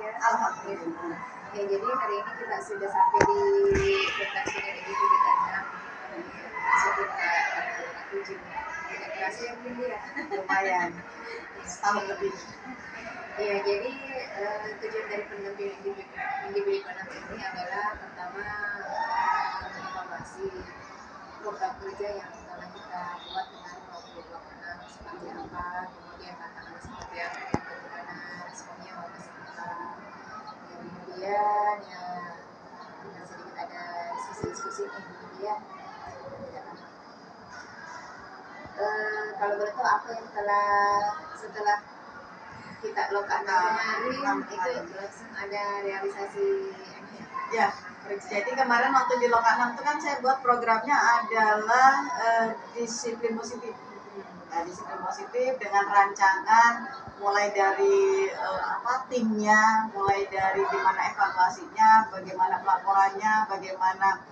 ya. Alhamdulillah. Ya, jadi hari ini kita sudah sampai di redaksinya di kita 6 sekitar 7. Tidak terasa ya mungkin ya. Lumayan. Setahun lebih. Ya, jadi tujuan dari pendampingan individu anak ini adalah pertama mengevaluasi program kerja yang telah kita buat kemarin waktu di blok 6 seperti apa, kemudian tantangannya seperti apa, dan bagaimana responnya oleh kita. Kemudian ya kita sedikit ada diskusi-diskusi nih, kemudian kalau boleh tahu apa yang setelah kita lakukan kemarin itu langsung ada realisasi ya. Jadi kemarin waktu di Loka 6 itu kan saya buat programnya adalah disiplin positif. Nah, disiplin positif dengan rancangan mulai dari timnya, mulai dari gimana evaluasinya, bagaimana pelaporannya, bagaimana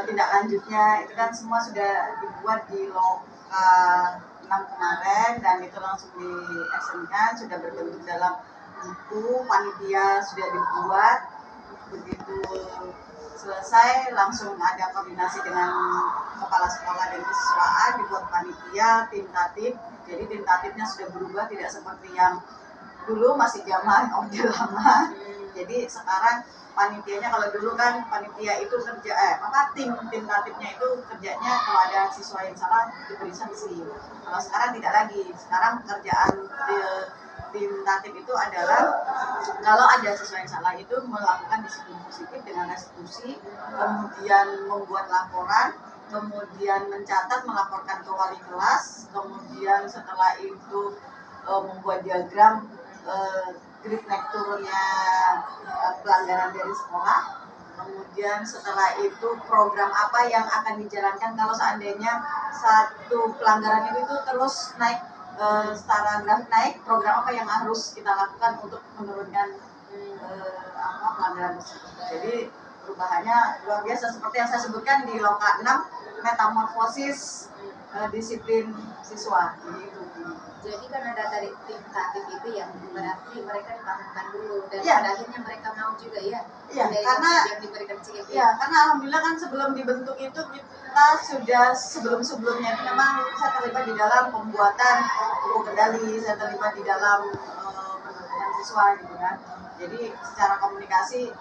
tindak lanjutnya, itu kan semua sudah dibuat di Loka 6 kemarin dan itu langsung di-actionkan, sudah berbentuk dalam buku, panitia sudah dibuat. Begitu selesai langsung ada koordinasi dengan kepala sekolah dan kesiswaan, dibuat panitia, tim tatip. Jadi tim tatipnya sudah berubah, tidak seperti yang dulu masih zaman orde lama. Jadi sekarang panitianya, kalau dulu kan panitia itu kerja tim tatipnya itu kerjanya kalau ada siswa yang salah diberi sanksi. Kalau sekarang tidak lagi. Sekarang pekerjaan tim tatip itu adalah kalau ada siswa yang salah itu melakukan disiplin positif dengan restitusi, kemudian membuat laporan, kemudian mencatat, melaporkan ke wali kelas, kemudian setelah itu membuat diagram grade naik turunnya pelanggaran dari sekolah. Kemudian setelah itu program apa yang akan dijalankan kalau seandainya satu pelanggaran itu terus naik secara grafik naik, program apa yang harus kita lakukan untuk menurunkan pelanggaran tersebut. Jadi perubahannya luar biasa seperti yang saya sebutkan di Loka 6, metamorfosis disiplin siswa. Jadi kan ada dari tim tatip itu yang berarti mereka dibangunkan dulu dan ya, pada akhirnya mereka mau juga ya. Iya, karena yang diberikan CGP. Ya, karena alhamdulillah kan sebelum dibentuk itu kita sudah sebelumnya itu memang saya terlibat di dalam pembuatan buku kendali, saya terlibat di dalam pendampingan siswa gitu kan. Jadi secara komunikasi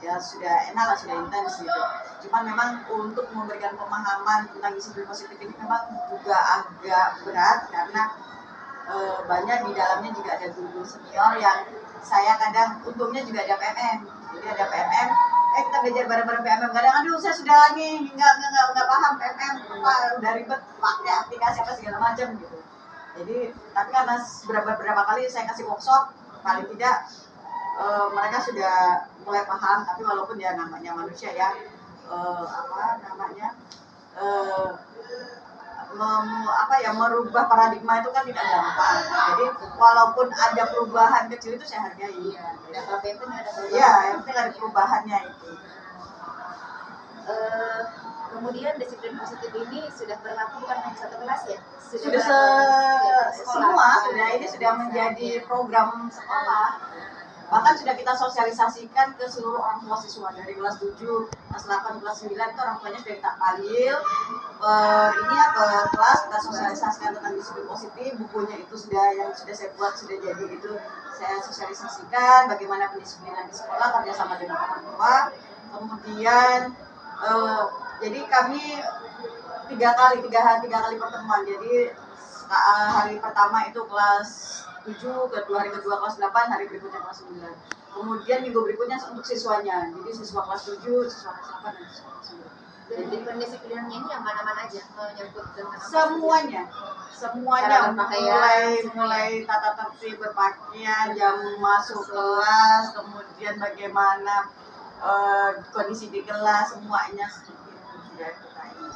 ya sudah enak lah, sudah intens gitu. Cuman memang untuk memberikan pemahaman tentang disiplin positif ini memang juga agak berat karena banyak di dalamnya juga ada guru senior yang saya kadang untungnya juga ada PMM. Jadi ada PMM, kita belajar bareng-bareng PMM. Kadang aduh saya sudah lagi nggak paham PMM, udah ribet pakai aplikasi apa segala macam gitu. Jadi tapi karena beberapa kali saya kasih workshop, paling tidak mereka sudah mulai paham. Tapi walaupun ya namanya manusia ya merubah paradigma itu kan tidak gampang. Jadi walaupun ada perubahan kecil itu saya hargai. Yang penting ada perubahannya itu. Kemudian disiplin positif ini sudah berlaku bukan hanya satu kelas ya? Sudah semua sudah, ini sudah menjadi program sekolah. Bahkan sudah kita sosialisasikan ke seluruh orang tua siswa dari kelas 7, kelas 8, kelas 9 itu orang tuanya sudah kita panggil kelas, kita sosialisasikan tentang disiplin positif. Bukunya itu yang sudah saya buat sudah jadi, itu saya sosialisasikan bagaimana pendisiplinan di sekolah kerjasama dengan orang tua. Kemudian jadi kami tiga kali pertemuan. Jadi hari pertama itu kelas 7, hari kedua kelas 8, hari berikutnya kelas 9. Kemudian minggu berikutnya untuk siswanya. Jadi siswa kelas 7, siswa kelas 8 dan siswa kelas 9. Jadi pendisiplinannya ini yang mana-mana aja menyangkut dengan semuanya mulai tata tertib berpakaian, jam masuk kelas, kemudian bagaimana kondisi di kelas, semuanya sudah kita ini.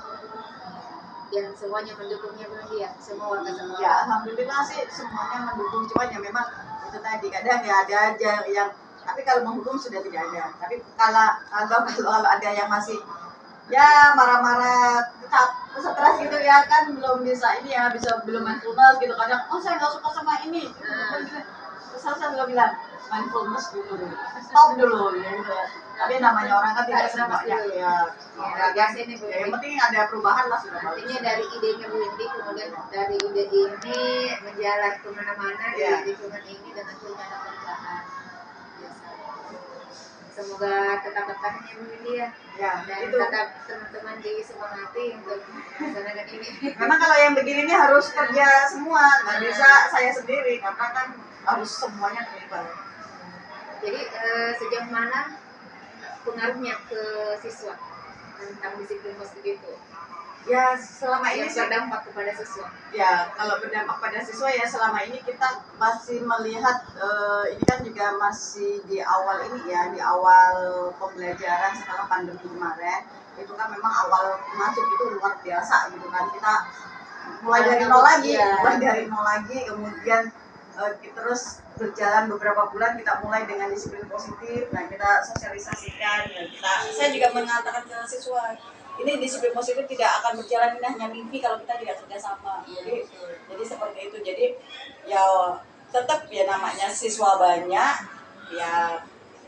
Dan semuanya mendukungnya berarti ya, semua warga semua. Ya alhamdulillah sih semuanya mendukung, cuma ya memang itu tadi kadang ya ada aja yang, tapi kalau menghukum sudah tidak ada. Tapi kalau ada yang masih ya marah-marah, stres gitu ya kan, belum bisa ini ya, belum mindfulness gitu, kadang saya nggak suka sama ini. Terus saya selalu bilang mindfulness dulu, stop dulu ya gitu. Tapi namanya orang kan tidak semuanya ya. Ya, ini Bu. Ya, yang penting ada perubahan lah sudah. Artinya dari idenya Bu Indi, kemudian dari ide ini menjalar kemana-mana di lingkungan ini dengan punya perubahan. Biasa. Semoga tetap bertahan ya Bu Indi ya. Ya, Dan itu. tetap teman-teman disemangati untuk melaksanakan ini. Memang kalau yang begini ini harus kerja semua, nggak bisa saya sendiri karena kan harus semuanya terlibat. Jadi sejauh mana pengaruhnya ke siswa tentang disiplin positif itu? Ya selama ini Yang berdampak kepada siswa. Ya kalau berdampak pada siswa ya selama ini kita masih melihat ini kan juga masih di awal ini ya, di awal pembelajaran setelah pandemi kemarin. Itu kan memang awal masuk itu luar biasa gitu kan, kita mulai dari nol lagi, kemudian terus berjalan beberapa bulan kita mulai dengan disiplin positif. Nah kita sosialisasikan, saya juga mengatakan ke siswa ini disiplin positif tidak akan berjalan, ini hanya mimpi kalau kita tidak kerjasama. Jadi seperti itu. Jadi ya tetap ya namanya siswa banyak ya,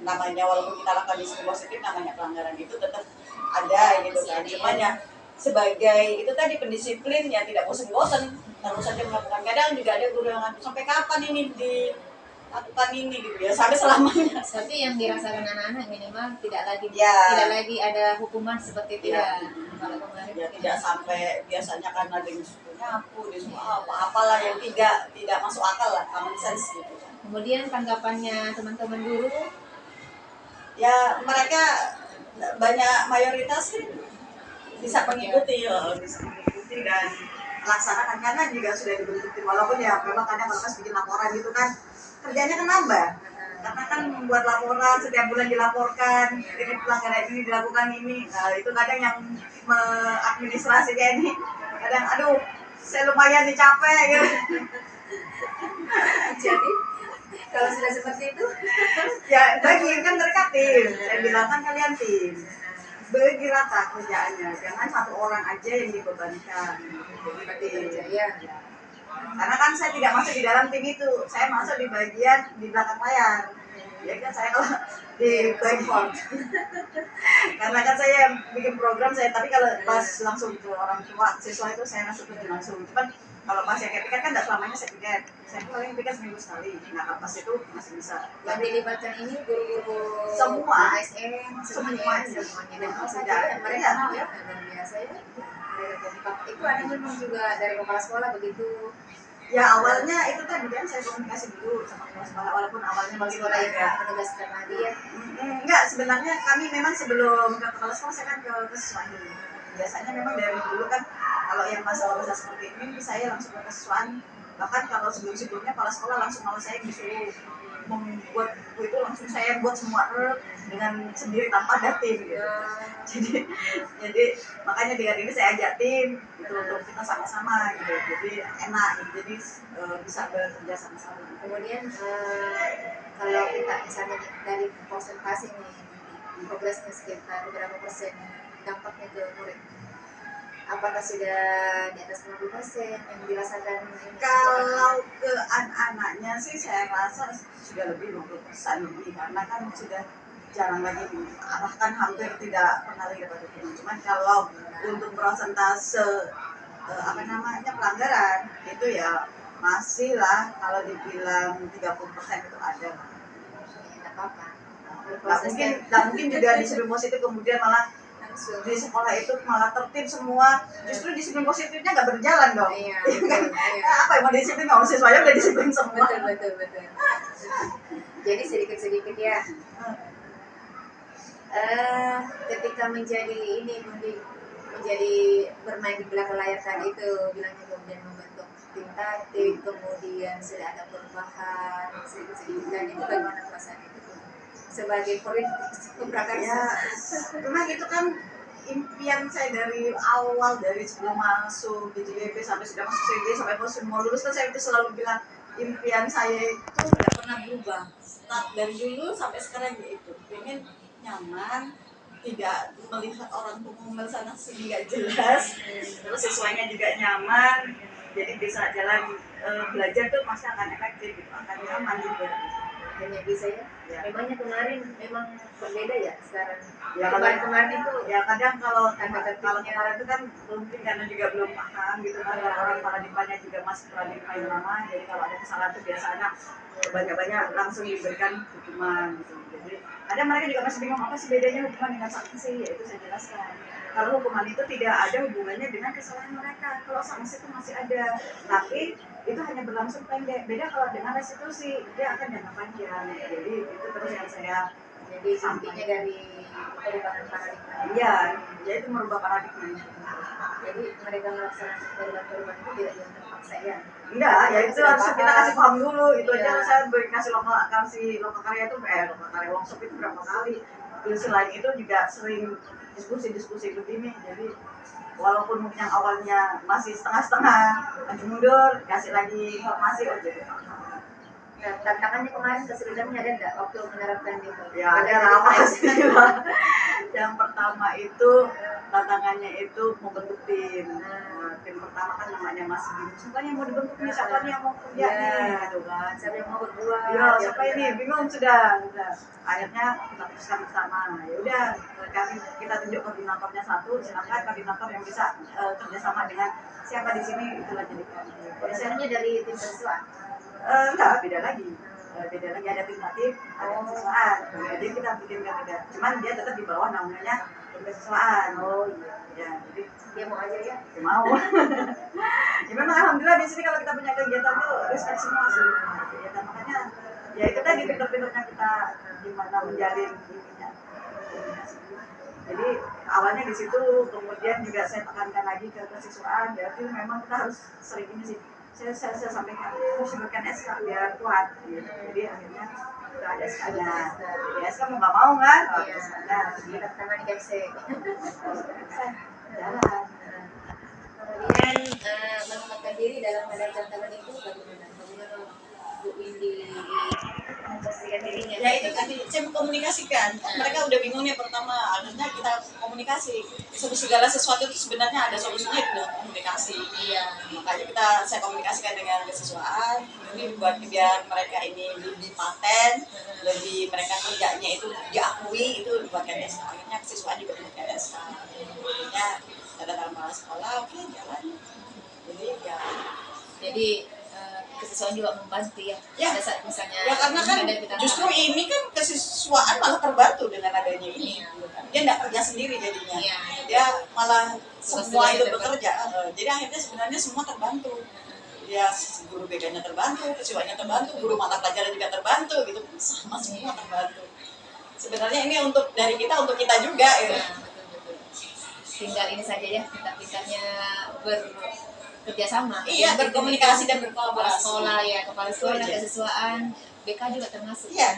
namanya walaupun kita lakukan disiplin positif namanya pelanggaran itu tetap ada gitu kan. Cuman ya sebagai itu tadi pendisiplin ya tidak bosan-bosan terus saja melakukan. Kadang juga ada guru yang sampai kapan ini dilakukan ini gitu ya, sampai selamanya. Tapi yang dirasakan anak-anak minimal tidak lagi ada hukuman seperti itu ya. Kalau kemarin ya tidak sampai biasanya karena ada yang suruh nyapu, disuruh apalah yang tidak masuk akal lah, common sense gitu. Kemudian tanggapannya teman-teman guru ya mereka banyak mayoritas bisa mengikuti dan laksanakan karena juga sudah dibentuk tim, walaupun ya memang kadang kalau pas bikin laporan gitu kan kerjanya kan nambah karena kan membuat laporan setiap bulan dilaporkan ini pelanggaran ini dilakukan ini. Nah itu kadang yang mengadministrasi kayak ini kadang aduh saya lumayan capek gitu. jadi kalau sudah seperti itu ya bagi kan mereka tim, saya bilang kan kalian tim bagi rata kerjaannya, jangan satu orang aja yang dibebankan. Ya. Karena kan saya tidak masuk di dalam tim itu, saya masuk di bagian di belakang layar. Ya kan saya kalau di bagian karena kan saya bikin program saya, tapi kalau pas langsung ke orang tua siswa itu saya masukin langsung. Cuman kalau pas yang kayak piket kan tidak selamanya saya piket. Saya paling piket seminggu sekali. Nah pas itu masih bisa. Yang dilibatkan ini guru-guru semua ASN semuanya. Dan apa saja mereka ya dan biasa ya. Itu ada memang juga dari kepala sekolah begitu. Ya awalnya itu tadi kan saya komunikasi dulu sama kepala sekolah, walaupun awalnya begitu ya menegaskan lagi ya. Enggak, sebenarnya kami memang sebelum ke kepala sekolah saya kan ke kesiswaan dulu. Biasanya memang dari dulu kan kalau yang masalah seperti ini saya langsung ke kesiswaan. Bahkan kalau sebelum-sebelumnya kepala sekolah langsung malah saya disuruh membuat buku itu, langsung saya buat semua dengan sendiri tanpa ada tim gitu. Jadi makanya dengan ini saya ajak tim gitu untuk kita sama-sama gitu. Jadi enak gitu. Jadi bisa bekerja sama-sama. Kemudian kalau kita misalnya dari persentase nih progresnya sekitar berapa persen dampaknya ke murid? Apakah sudah di atas 50% yang dirasakan ini? Kalau ke anak-anaknya sih saya rasa sudah lebih 50% lebih, karena kan sudah jarang lagi bahkan hampir tidak pernah lagi dapat hukuman. Cuman kalau untuk persentase pelanggaran itu ya masih lah, kalau dibilang 30% itu ada. Tidak apa-apa. Nggak mungkin juga disiplin positif kemudian malah di sekolah itu malah tertib semua, justru disiplin positifnya nggak berjalan dong. Iya. Apa yang mau disiplin, nggak siswanya udah disiplin semua. Betul. Jadi sedikit ya. Ketika menjadi bermain di belakang layar tadi itu bilangnya, kemudian membentuk tim taktik, kemudian sudah ada perubahan sedikit dan itu bagaimana perasaan itu sebagai pemprakarsa? Ya, memang itu kan impian saya dari awal, dari sebelum masuk BJB sampai sudah masuk CG sampai mau lulus kan saya itu selalu bilang impian saya itu tidak pernah berubah. Start dari dulu sampai sekarang yaitu pengen nyaman, tidak melihat orang ngomel sana sini nggak jelas, terus siswanya juga nyaman, jadi bisa jalan belajar tuh pasti akan efektif gitu, akan nyaman juga. Hanya bisa ya. Ya. Memangnya kemarin memang berbeda ya sekarang. Ya kalau Kemarin itu ya kadang kalau Tanda-tandanya. kemarin itu kan mungkin karena juga belum paham gitu kan, orang paradigmanya juga masih paradigma yang lama, jadi kalau ada kesalahan itu biasanya banyak-banyak langsung diberikan hukuman gitu. Jadi ada mereka juga masih bingung apa sih bedanya hukuman dengan sanksi, yaitu saya jelaskan. Kalau hukuman itu tidak ada hubungannya dengan kesalahan mereka, kalau sanksi itu masih ada, tapi itu hanya berlangsung pendek. Beda kalau dengan restitusi, dia akan jangka panjang. Jadi itu terus yang saya jadi intinya dari perubahan paradigma. Iya, ya itu merubah paradigma. Jadi mereka melaksanakan perubahan-perubahan itu tidak dengan terpaksa ya. Enggak, ya itu harus kita kasih paham dulu. Itu Iya. aja saya kasih lokal karya itu lokal karya workshop itu berapa kali. Terus selain itu juga sering diskusi begini. Jadi walaupun yang awalnya masih setengah-setengah maju mundur, kasih lagi informasi jadi Nah, tantangannya kemarin kesulitannya ada nggak waktu menerapkan itu? ya ada lah pastilah. Yang pertama itu tantangannya itu membentuk tim. Nah, tim pertama kan namanya masih bingung, siapa yang mau dibentuk nih, siapa nih yang mau kerja nih gitu kan, Siapa yang mau berbuat? ya siapa ini bingung sudah. Akhirnya kita putuskan bersama, ya udah kita tunjuk koordinatornya satu, silakan koordinator yang bisa kerjasama dengan siapa di sini itulah jadikan. Misalnya dari tim siswa. Enggak, beda lagi. Beda lagi, ada tim aktif, ada kesiswaan. Jadi kita bikin beda. Cuman dia tetap di bawah namanya tim kesiswaan. Oh iya. Ya, jadi Dia mau aja ya? dia mau. Ya memang alhamdulillah di sini kalau kita punya kegiatan tuh respect semua sih. Kegiatan makanya ya itu tadi pinter-pinternya kita gimana menjalin ininya. Jadi awalnya di situ, kemudian juga saya tekankan lagi ke kesiswaan. Berarti memang kita harus sering ini sih. Saya sampaikan harus sebutkan SK biar kuat gitu. Jadi akhirnya udah ada SK-nya. Ya SK mau nggak mau kan? Iya. SK-nya Tangan di KFC. jalan. Kemudian menempatkan diri dalam menghadapi tantangan itu bagaimana? Bagaimana Bu Windy memposisikan dirinya? Ya itu tadi saya komunikasikan. Mereka udah bingung nih pertama, akhirnya kita komunikasi. Segala sesuatu itu sebenarnya ada solusinya di dalam komunikasi. Iya. Makanya saya komunikasikan dengan kesiswaan. Ini buat biar mereka ini lebih paten, lebih mereka kerjanya itu diakui, itu buatkan SK. Akhirnya kesiswaan juga buatkan SK. Akhirnya tanda sekolah, oke jalan. Jadi kesiswaan juga membantu ya. Ya. Pada saat misalnya Ya karena kan menghadapi tantangan. justru ini kan kesiswaan malah terbantu dengan adanya ini. Iya. Dia nggak kerja sendiri jadinya. Iya. Dia malah semua Tugas-tugasnya itu bekerja. Jadi akhirnya sebenarnya semua terbantu. Ya guru BK-nya terbantu, kesiswaannya terbantu, guru mata pelajaran juga terbantu gitu. Sama semua terbantu. Sebenarnya ini untuk dari kita untuk kita juga gitu. Nah, betul. Tinggal ini saja ya, pintar-pintarnya bekerja sama. Iya, berkomunikasi dan kepala berkolaborasi. sekolah ya, kepala sekolah dan Iya. kesiswaan, BK juga termasuk. Iya,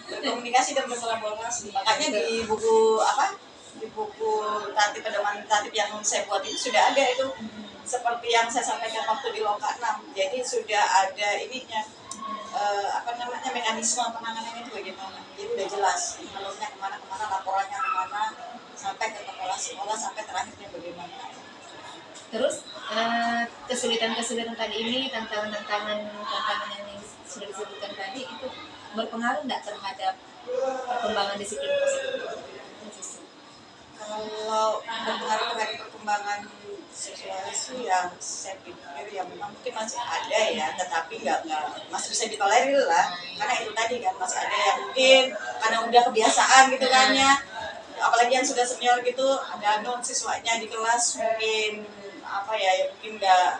berkomunikasi dan berkolaborasi. Makanya di buku di buku tatip pedoman tatip yang saya buat itu sudah ada itu, seperti yang saya sampaikan waktu di Loka 6. Jadi sudah ada ininya, mekanisme penanganannya itu bagaimana. Jadi udah jelas alurnya kemana, laporannya kemana, sampai ke kepala sekolah, sampai terakhirnya bagaimana. Terus kesulitan-kesulitan tadi ini, tantangan yang sudah disebutkan tadi itu berpengaruh nggak terhadap perkembangan disiplin positif? Kalau berpengaruh terhadap perkembangan siswa sih yang saya pikir ya memang mungkin masih ada ya, tetapi nggak masih bisa ditolerir lah, karena itu tadi kan masih ada yang mungkin karena udah kebiasaan gitu kan ya, apalagi yang sudah senior gitu, ada siswanya di kelas mungkin mungkin nggak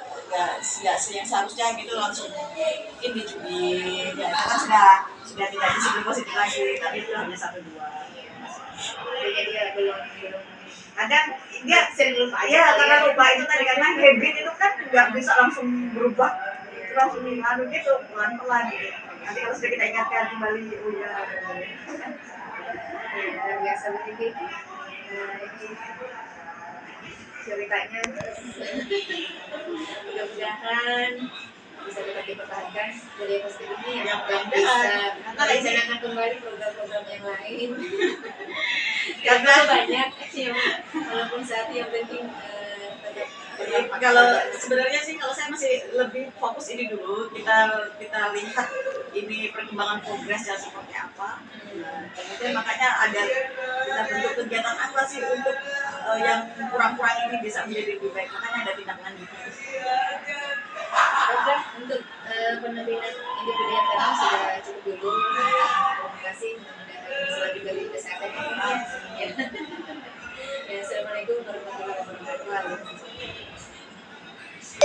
yang seharusnya gitu langsung mungkin dijubin ya, itu kan sudah tidak disiplin positif lagi, tapi itu hanya 1-2. Jadi ya belum Kadang dia sering lupa ya karena lupa itu tadi, karena habit itu kan nggak bisa langsung berubah, langsung gitu pelan-pelan gitu. Nanti kalau sudah kita ingatkan kembali, oh ya luar biasa begini. Ceritanya mudah-mudahan bisa tetap dipertahankan budaya positif ini Ya, dan mudah-mudahan. bisa Karena ini- merencanakan kembali program-program yang lain. Karena banyak yang walaupun saat yang penting tetap Jadi kalau sebenarnya sih kalau saya masih lebih fokus ini dulu, kita lihat ini perkembangan progresnya seperti apa. Kemudian makanya ada kita bentuk kegiatan apa sih untuk yang kurang-kurang ini bisa menjadi lebih baik, makanya ada tindak lanjut. Oke, untuk penampilan individu yang tadi sudah cukup dulu.